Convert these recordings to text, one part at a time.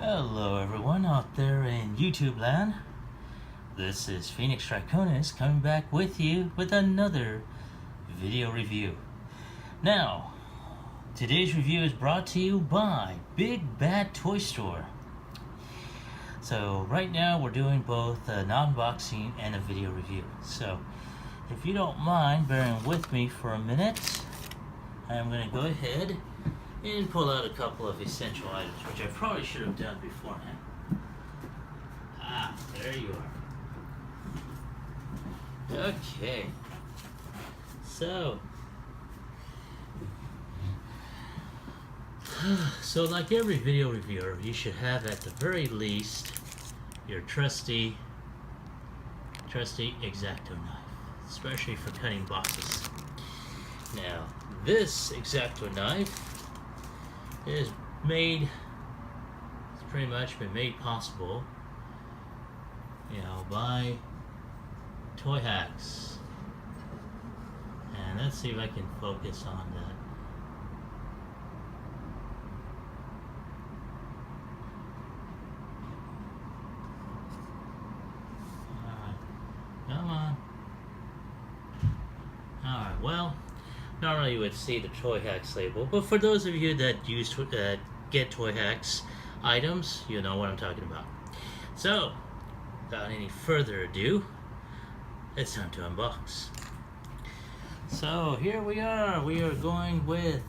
Hello everyone out there in YouTube land. This is Phoenix Draconis coming back with you with another video review. Now, today's review is brought to you by Big Bad Toy Store. So right now we're doing both an unboxing and a video review. So if you don't mind bearing with me for a minute, I'm going to go ahead and pull out a couple of essential items, which I probably should have done beforehand. There you are. Okay. So like every video reviewer, you should have at the very least your trusty X-Acto knife, especially for cutting boxes. Now, this X-Acto knife is made, it's pretty much been made possible, by Toy Hacks. And let's see if I can focus on that. Alright, come on. Alright, well, normally you would see the Toy Hacks label, but for those of you that get Toy Hacks items, you know what I'm talking about. So, without any further ado, it's time to unbox. So here we are. We are going with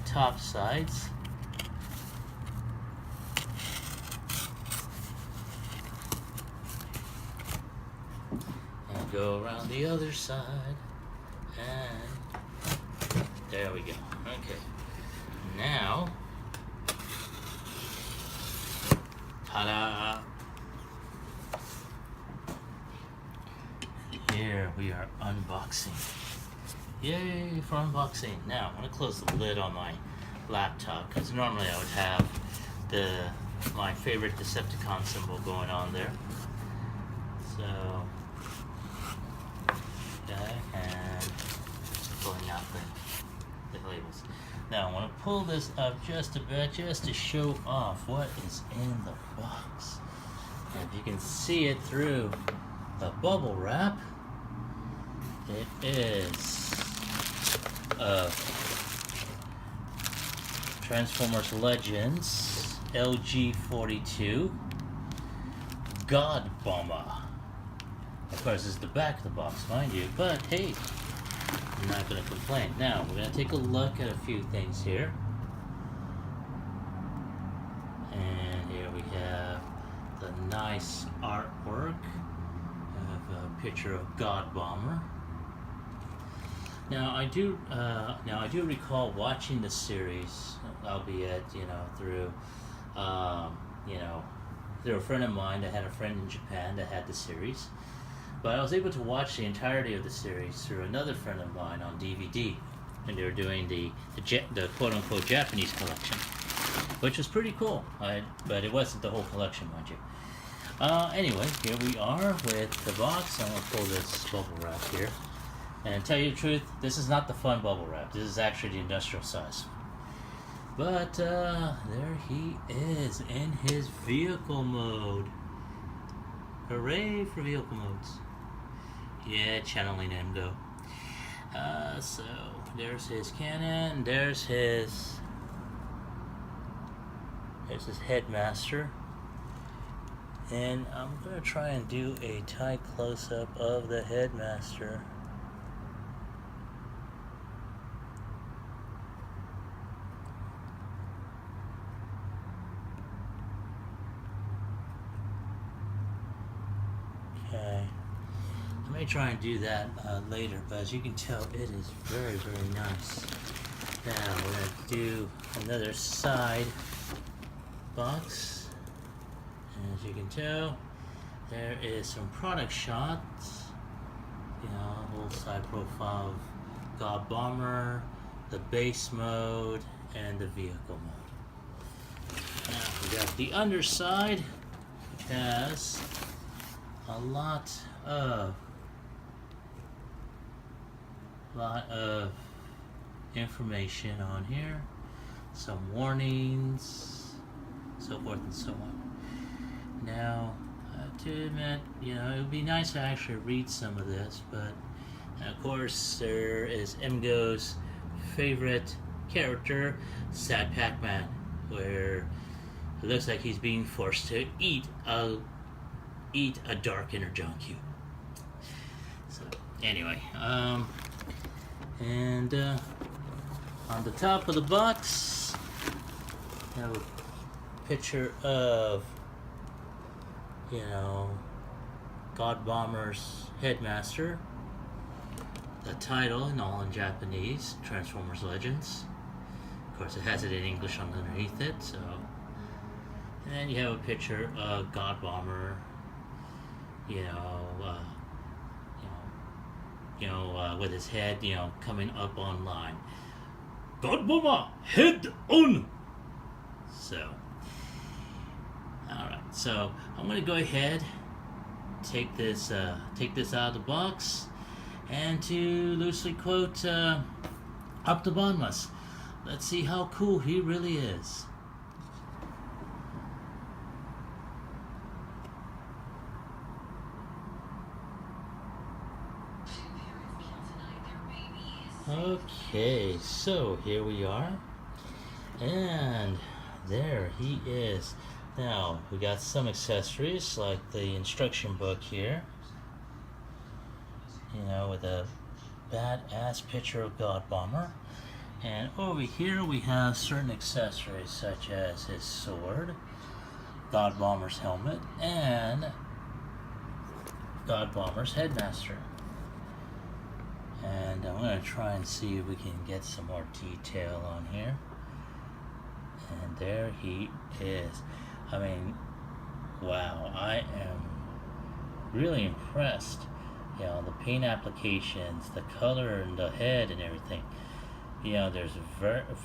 the top sides. And go around the other side. And there we go. Okay. Now, ta-da! Here we are unboxing. Yay for unboxing. Now, I'm going to close the lid on my laptop, because normally I would have my favorite Decepticon symbol going on there. So, okay, and pulling out the labels. Now I want to pull this up just a bit, just to show off what is in the box. And if you can see it through the bubble wrap, it is Transformers Legends LG-42 Godbomber. Of course, it's the back of the box, mind you, but hey, I'm not going to complain. Now, we're going to take a look at a few things here. And here we have the nice artwork of a picture of Godbomber. Now, I do recall watching the series, albeit, through a friend of mine that had a friend in Japan that had the series. But I was able to watch the entirety of the series through another friend of mine on DVD, and they were doing the quote-unquote Japanese collection, which was pretty cool. But it wasn't the whole collection, mind you. Anyway, here we are with the box. I'm gonna pull this bubble wrap here, and tell you the truth, this is not the fun bubble wrap. This is actually the industrial size. But there he is in his vehicle mode. Hooray for vehicle modes. Yeah, channeling him go. So there's his cannon, there's his headmaster. And I'm gonna try and do a tight close-up of the headmaster. Okay, I may try and do that later, but as you can tell, it is very, very nice. Now we're going to do another side box. And as you can tell, there is some product shots. A whole side profile of Godbomber, the base mode, and the vehicle mode. Now we got the underside, which has a lot of information on here, some warnings, so forth and so on. Now, to admit, you know, it would be nice to actually read some of this, but of course there is MGO's favorite character, Sad Pac-Man, where it looks like he's being forced to eat a dark Energon cube. So anyway, and on the top of the box, I have a picture of, you know, Godbomber's headmaster. The title, and all in Japanese, Transformers Legends. Of course, it has it in English underneath it. So, and then you have a picture of Godbomber. With his head, you know, coming up online. Godbomber, head on. So, all right. So I'm gonna go ahead, take this out of the box, and to loosely quote Optimus, let's see how cool he really is. Okay, so here we are, and there he is. Now, we got some accessories like the instruction book here, you know, with a badass picture of Godbomber. And over here we have certain accessories such as his sword, Godbomber's helmet, and Godbomber's headmaster. And I'm going to try and see if we can get some more detail on here. And there he is. I mean, wow, I am really impressed. You know, the paint applications, the color and the head and everything. You know, there's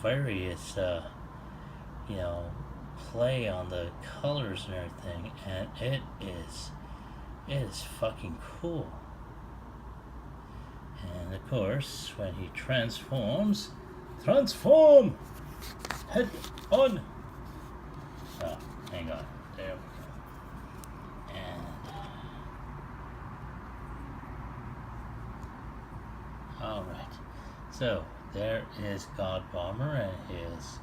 various, you know, play on the colors and everything. And it is fucking cool. And of course, when he transforms, transform! Head on! Oh, hang on. There we go. And alright. So, there is Godbomber and his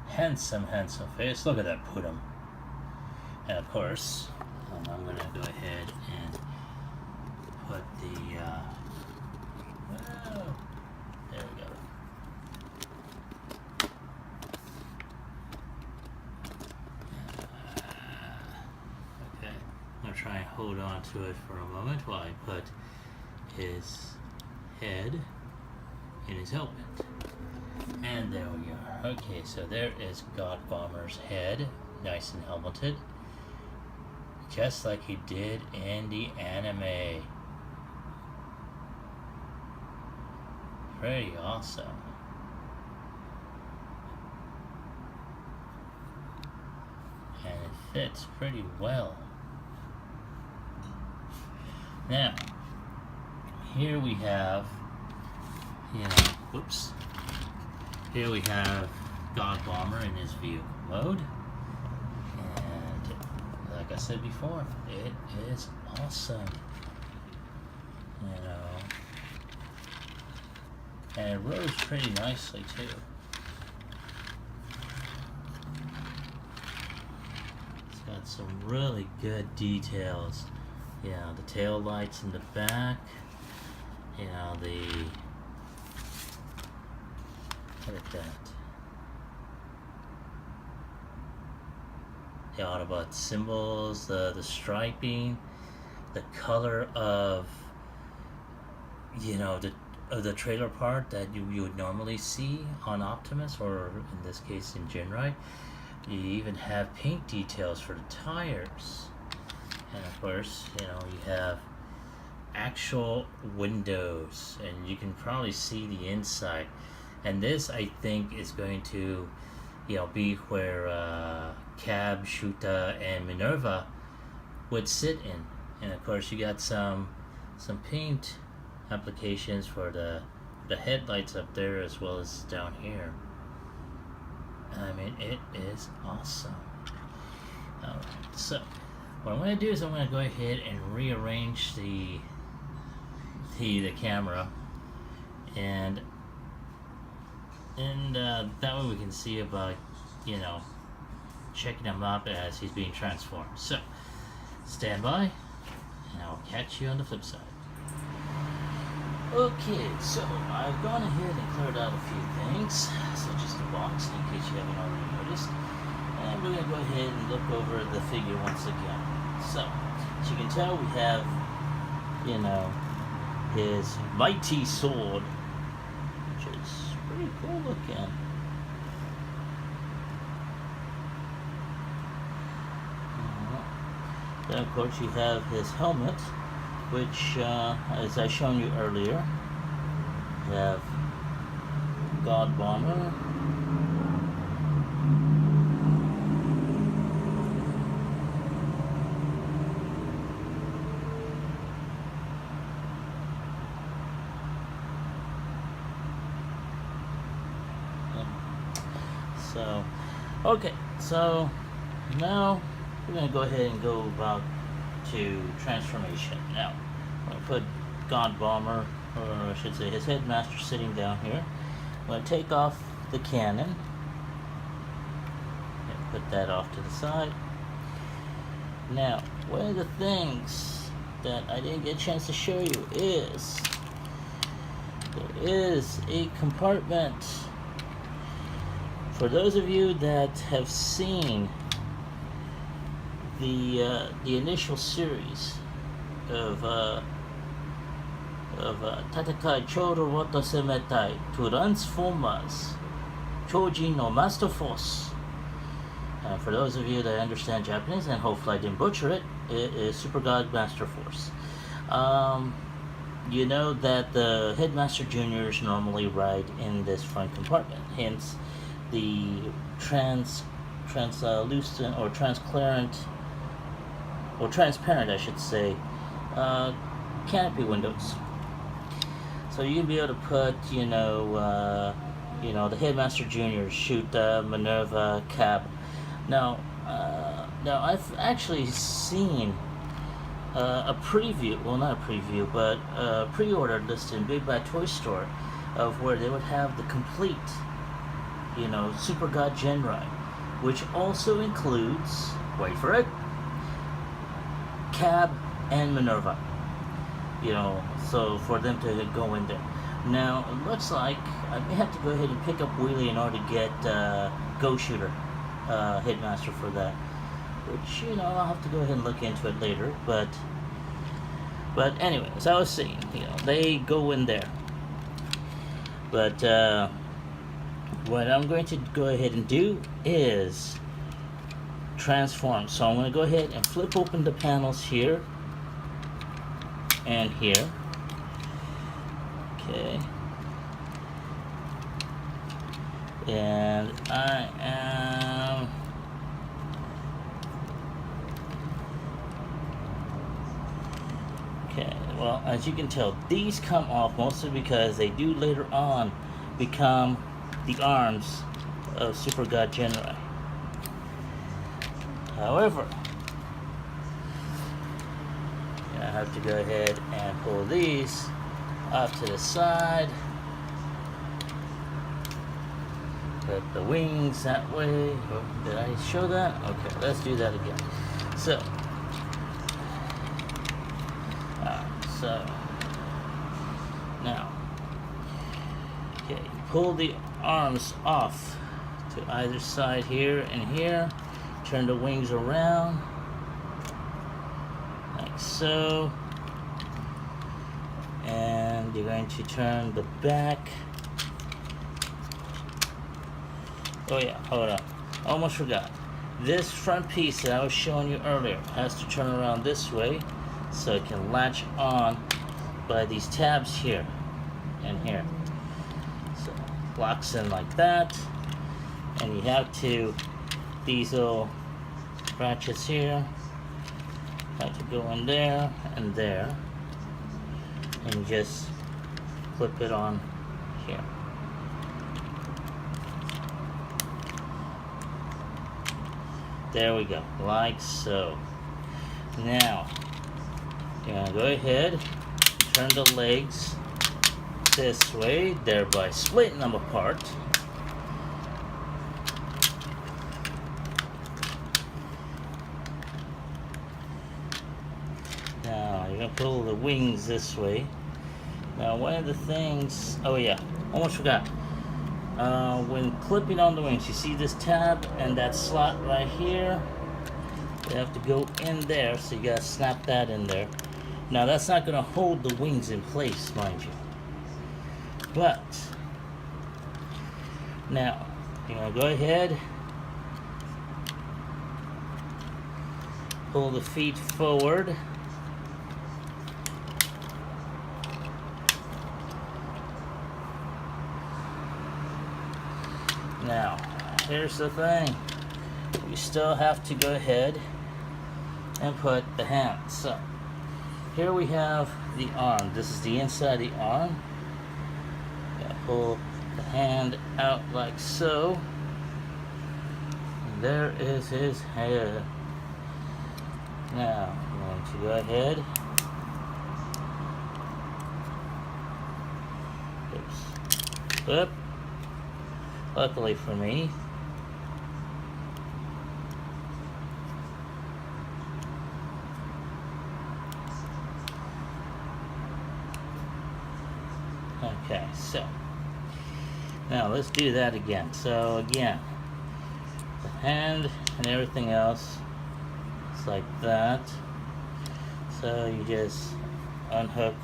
handsome face. Look at that putum. And of course, I'm going to go ahead and put the there we go. Okay, I'm going to try and hold on to it for a moment while I put his head in his helmet. And there we are. Okay, so there is Godbomber's head, nice and helmeted, just like he did in the anime. Pretty awesome. And it fits pretty well. Now, here we have, you know, whoops. Here we have Godbomber in his vehicle mode. And like I said before, it is awesome. You know. And it rose pretty nicely too. It's got some really good details. You know, the tail lights in the back. You know, look at that. The Autobot symbols, the striping, the color of, you know, the trailer part that you would normally see on Optimus, or in this case in Jinrai. You even have paint details for the tires. And of course, you know, you have actual windows, and you can probably see the inside. And this, I think, is going to, you know, be where Cab, Shuta, and Minerva would sit in. And of course, you got some paint applications for the headlights up there as well as down here. I mean, it is awesome. Alright, so what I'm going to do is I'm going to go ahead and rearrange the camera, and that way we can see about, you know, checking him up as he's being transformed. So stand by, and I'll catch you on the flip side. Okay, so I've gone ahead and cleared out a few things, such as the box, in case you haven't already noticed. And we're going to go ahead and look over the figure once again. So, as you can tell, we have, you know, his mighty sword, which is pretty cool looking. Then, of course, you have his helmet, which, as I shown you earlier, we have Godbomber, so, okay, so now we're going to go ahead and go about to transformation. Now, I'm going to put Godbomber, or I should say his headmaster, sitting down here. I'm going to take off the cannon and put that off to the side. Now, one of the things that I didn't get a chance to show you is there is a compartment. For those of you that have seen the initial series of Takara Choro Wato Semetai Transformers Choji no Master Force. For those of you that understand Japanese, and hopefully I didn't butcher it, it is Super God Master Force. You know that the Headmaster Juniors normally ride in this front compartment, hence the translucent or transparent, or transparent, I should say, canopy windows. So you'll be able to put, you know, the Headmaster Juniors, shoot Minerva, Cab. Now I've actually seen a preview, well, not a preview, but a pre-order listed in Big Bad Toy Store of where they would have the complete, you know, Super God Genrai, which also includes, wait for it, Cab and Minerva. You know, so for them to go in there. Now, it looks like I may have to go ahead and pick up Wheelie in order to get Go Shooter Headmaster for that. Which, you know, I'll have to go ahead and look into it later. But anyway, as I was saying, you know, they go in there. But what I'm going to go ahead and do is transform. So I'm going to go ahead and flip open the panels here and here. Okay. And I am okay, well, as you can tell, these come off mostly because they do later on become the arms of Super God Genrai. However, I have to go ahead and pull these off to the side. Put the wings that way. Oh, did I show that? Okay, let's do that again. So, now, okay, pull the arms off to either side here and here. Turn the wings around, like so. And you're going to turn the back. Oh yeah, hold on. Almost forgot. This front piece that I was showing you earlier has to turn around this way so it can latch on by these tabs here and here. So locks in like that. And you have to, these little ratchets here have to go in there and there, and just clip it on here. There we go, like so. Now, you're gonna go ahead, turn the legs this way, thereby splitting them apart. Now, you're gonna pull the wings this way. Now, one of the things, oh yeah, almost forgot. When clipping on the wings, you see this tab and that slot right here? You have to go in there, so you gotta snap that in there. Now, that's not gonna hold the wings in place, mind you. But, now, you're gonna go ahead, pull the feet forward. Now, here's the thing. We still have to go ahead and put the hand. So, here we have the arm. This is the inside of the arm. Pull the hand out like so. And there is his head. Now, I'm going to go ahead. Oops. Whoop. Luckily for me. Okay, so now let's do that again. So again, the hand and everything else, it's like that. So you just unhook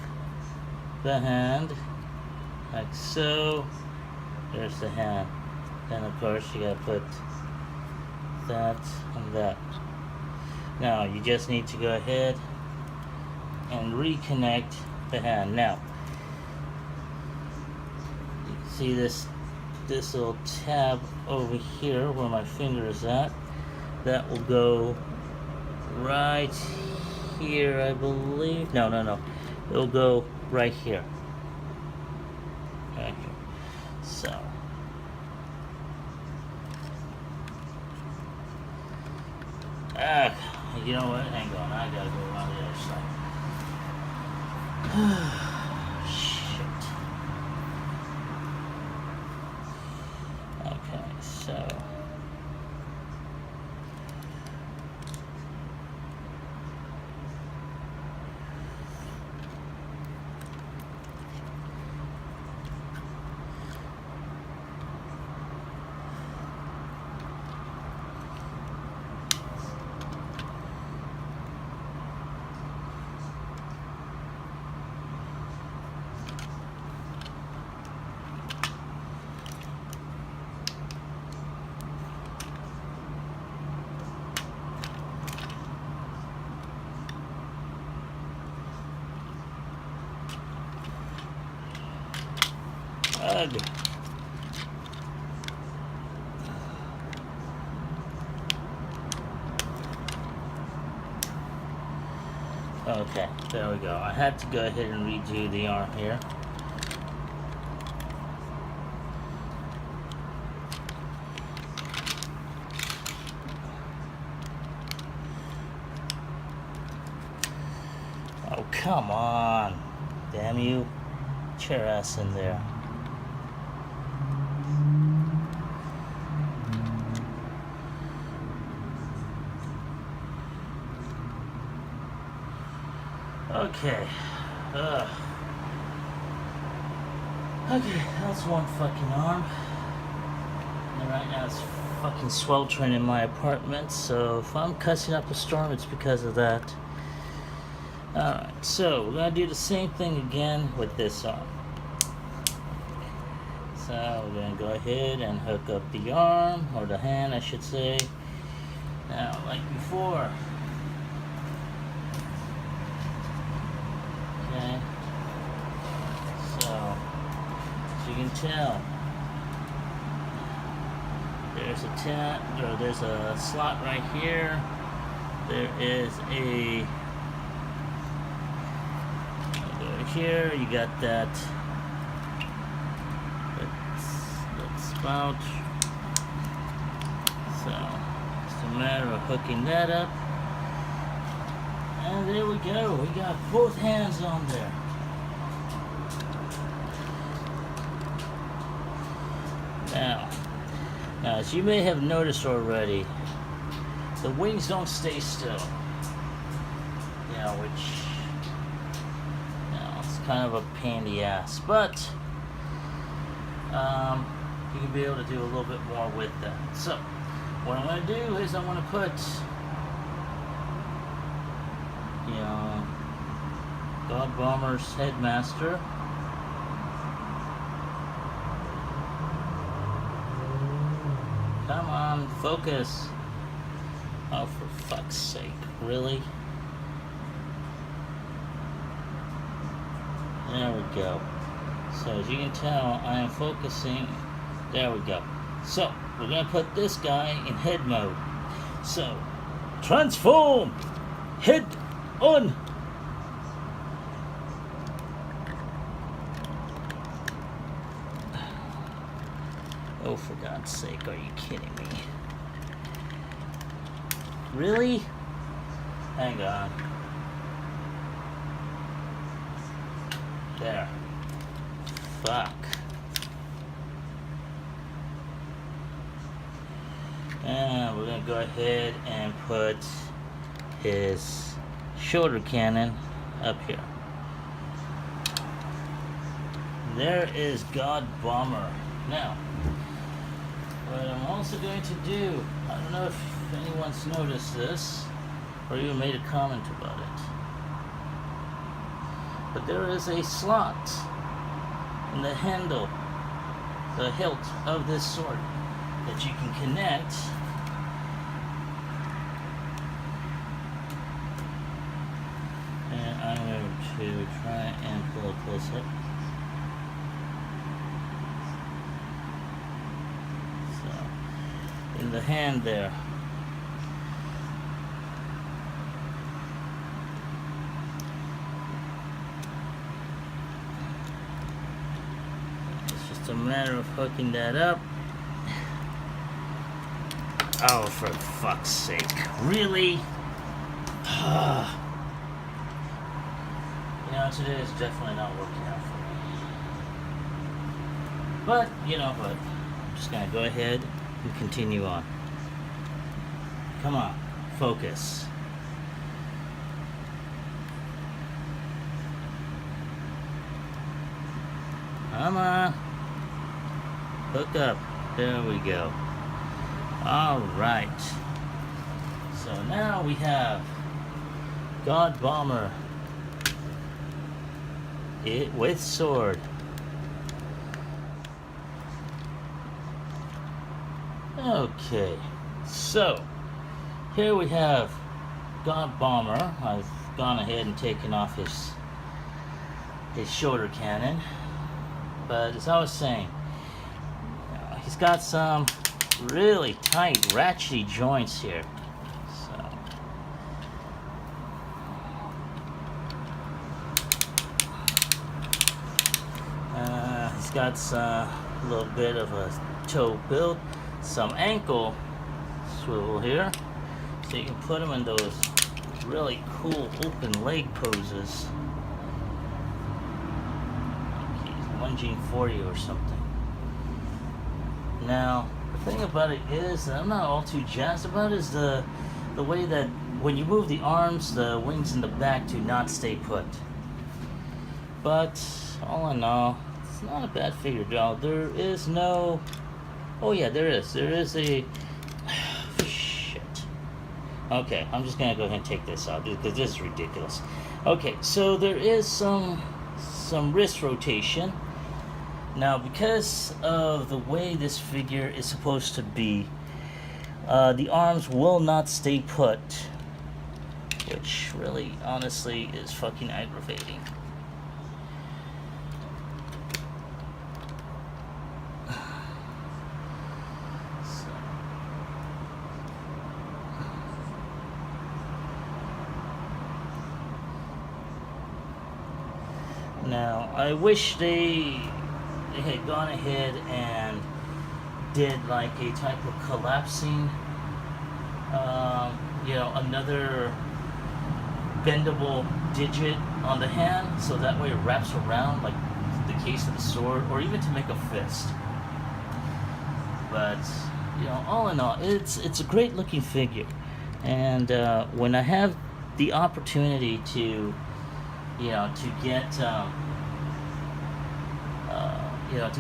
the hand like so. There's the hand. Then of course you gotta put that and that. Now you just need to go ahead and reconnect the hand. Now you see this little tab over here where my finger is at. That will go right here, I believe. No. It'll go right here. Right here. So, you know what? Hang on, I gotta go around the other side. Shit. Okay, so. Ugh. Okay, there we go. I had to go ahead and redo the arm here. Oh, come on. Damn you. Get your ass in there. Okay. Okay, that's one fucking arm. And right now it's fucking sweltering in my apartment, so if I'm cussing up a storm, it's because of that. Alright, so we're gonna do the same thing again with this arm. So we're gonna go ahead and hook up the arm, or the hand I should say. Now, like before. Okay. So, as you can tell, there's there's a slot right here. There is a here, you got that spout. So, just to matter of hooking that up. And there we go. We got both hands on there. Now, as you may have noticed already, the wings don't stay still. Which, it's kind of a pain in the ass. But, you can be able to do a little bit more with that. So, what I'm going to do is I'm going to put, Godbomber's headmaster. Come on, focus. Oh, for fuck's sake, really? There we go. So as you can tell, I am focusing. There we go. So we're gonna put this guy in head mode. So transform, head on. Oh, for God's sake, are you kidding me? Really? Hang on. There. Fuck. And we're gonna go ahead and put his shoulder cannon up here. There is Godbomber. Now, what I'm also going to do, I don't know if anyone's noticed this or even made a comment about it, but there is a slot in the handle, the hilt of this sword, that you can connect and I'm going to try and pull it close up. So, in the hand there. It's a matter of hooking that up. Oh, for fuck's sake. Really? Today is definitely not working out for me. But, you know what? I'm just going to go ahead and continue on. Come on. Focus. Come on. Hook up. There we go. Alright. So now we have Godbomber with sword. Okay. So here we have Godbomber. I've gone ahead and taken off his shoulder cannon. But as I was saying, he's got some really tight, ratchety joints here. So, he's got a little bit of a toe build, some ankle swivel here, so you can put him in those really cool open leg poses. Like he's lunging for you or something. Now, the thing about it is that I'm not all too jazzed about is the way that when you move the arms, the wings in the back do not stay put. But all in all, it's not a bad figure, though. There is no... Oh yeah, there is. There is a... Shit. Okay, I'm just gonna go ahead and take this out because this is ridiculous. Okay, so there is some wrist rotation. Now, because of the way this figure is supposed to be, the arms will not stay put, which really, honestly, is fucking aggravating. Now, I wish they had gone ahead and did like a type of collapsing another bendable digit on the hand, so that way it wraps around like the case of the sword, or even to make a fist. But all in all, it's a great looking figure, and when I have the opportunity to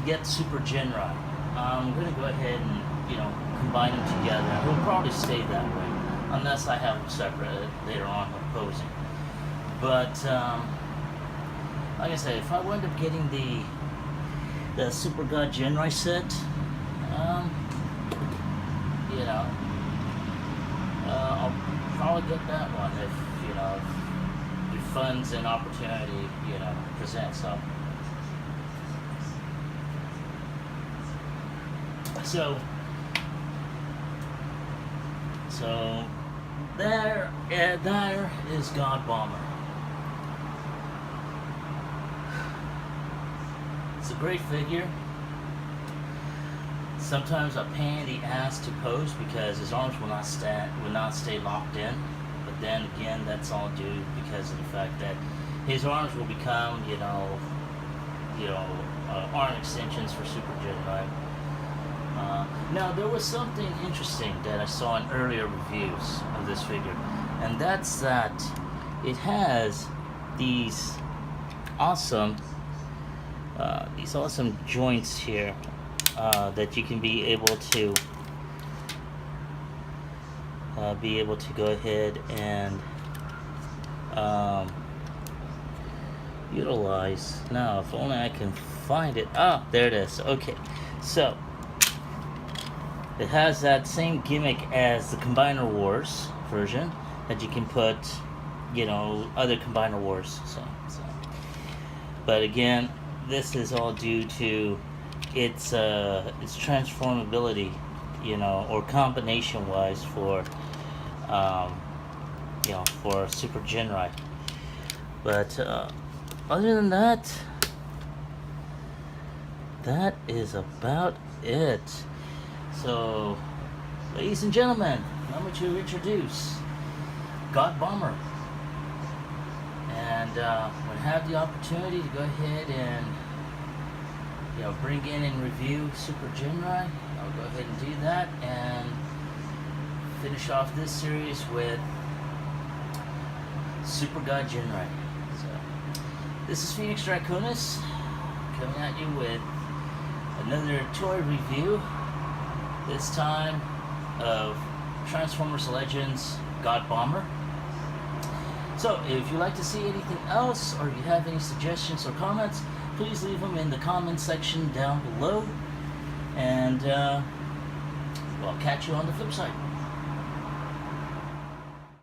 get Super Genrai, I'm gonna go ahead and combine them together. And it'll probably stay that way, unless I have them separate later on when posing. But like I said, if I wind up getting the Super God Genrai set, I'll probably get that one if funds and opportunity present. So there is Godbomber. It's a great figure. Sometimes a pain in the ass to pose because his arms will not stay locked in. But then again, that's all due because of the fact that his arms will become arm extensions for Super Genrai. Now, there was something interesting that I saw in earlier reviews of this figure, and that's that it has these awesome joints here that you can be able to go ahead and utilize. Now, if only I can find it. Ah, there it is. Okay, so it has that same gimmick as the Combiner Wars version that you can put, other Combiner Wars. But again, this is all due to its transformability, or combination-wise for Super Genrai. But other than that, that is about it. So, ladies and gentlemen, allow me to introduce Godbomber. And when I have the opportunity to go ahead and bring in and review Super Genrai, I'll go ahead and do that and finish off this series with Super God Genrai. So, this is Phoenix Draconis coming at you with another toy review. This time of Transformers Legends Godbomber. So, if you'd like to see anything else, or if you have any suggestions or comments, please leave them in the comment section down below. And, I'll catch you on the flip side.